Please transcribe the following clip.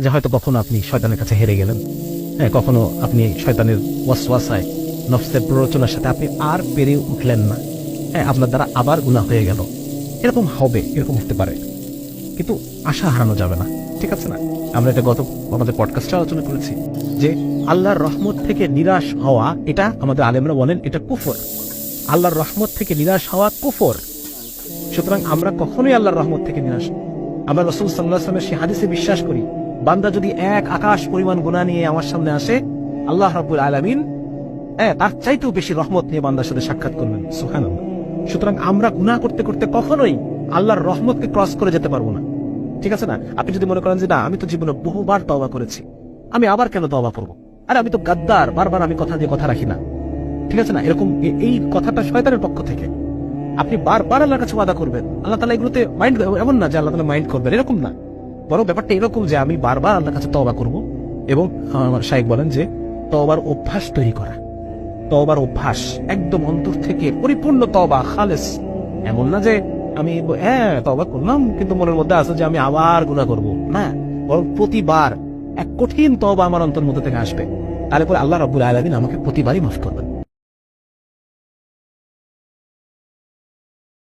যে হয়তো কখনো আপনি শয়তানের কাছে হেরে গেলেন, হ্যাঁ, কখনো আপনি শয়তানের ওয়াসওয়াসায়, নফসের প্ররোচনার সাথে আপনি আর পেরে উঠলেন না, হ্যাঁ, আপনার দ্বারা আবার গুনাহ হয়ে গেল। এরকম হবে, এরকম হতে পারে, কিন্তু আশা হারানো যাবে না, ঠিক আছে না? আমরা এটা গত আমাদের পডকাস্টে আলোচনা করেছি যে আল্লাহর রহমত থেকে নিরাশ হওয়া, এটা আমাদের আলেমরা বলেন এটা কুফর। আল্লাহর রহমত থেকে নিরাশ হওয়া কুফর। সুতরাং আমরা কখনোই আল্লাহর রহমত থেকে নিরাশ, আমরা রাসূল সাল্লাল্লাহু আলাইহি ওয়াসাল্লামের সেই হাদিসে বিশ্বাস করি, বান্দা যদি এক আকাশ পরিমাণ গুনাহ নিয়ে আমার সামনে আসে, আল্লাহ রাব্বুল আলামিন তার চাইতেও বেশি রহমত নিয়ে বান্দার সাথে সাক্ষাৎ করবেন। সুবহানাল্লাহ। সুতরাং আমরা গুনাহ করতে করতে কখনোই আল্লাহর রহমতকে ক্রস করে যেতে পারবো না, ঠিক আছে না? আপনি যদি মনে করেন যে না, আমি তো জীবনে বহুবার তওবা করেছি, আমি আবার কেন তওবা করবো, আরে আমি তো গাদ্দার, বারবার আমি কথা দিয়ে কথা রাখি না, ঠিক আছে না? এরকম এই কথাটা শয়তানের পক্ষ থেকে। আপনি বারবার আল্লাহর কাছে ওয়াদা করবেন, আল্লাহ তাআলা এগুলোতে মাইন্ড, এমন না যে আল্লাহ তাআলা মাইন্ড করবেন, এরকম না, বরং ব্যাপারটা এরকম যে আমি বারবার আল্লাহর কাছে তওবা করব। এবং আমার শাইখ বলেন যে তওবার অভ্যাস তৈরি করা, তওবার অভ্যাস একদম অন্তর থেকে পরিপূর্ণ তওবা, খালেস। এমন না যে আমি তওবা করলাম কিন্তু মনের মধ্যে আছে যে আমি আবার গুনাহ করব, না, বরং প্রতিবার এক কঠিন তওবা আমার অন্তর মধ্যে থেকে আসবে, তাহলে পরে আল্লাহ রাব্বুল আলামিন আমাকে প্রতিবারই মাফ করবেন।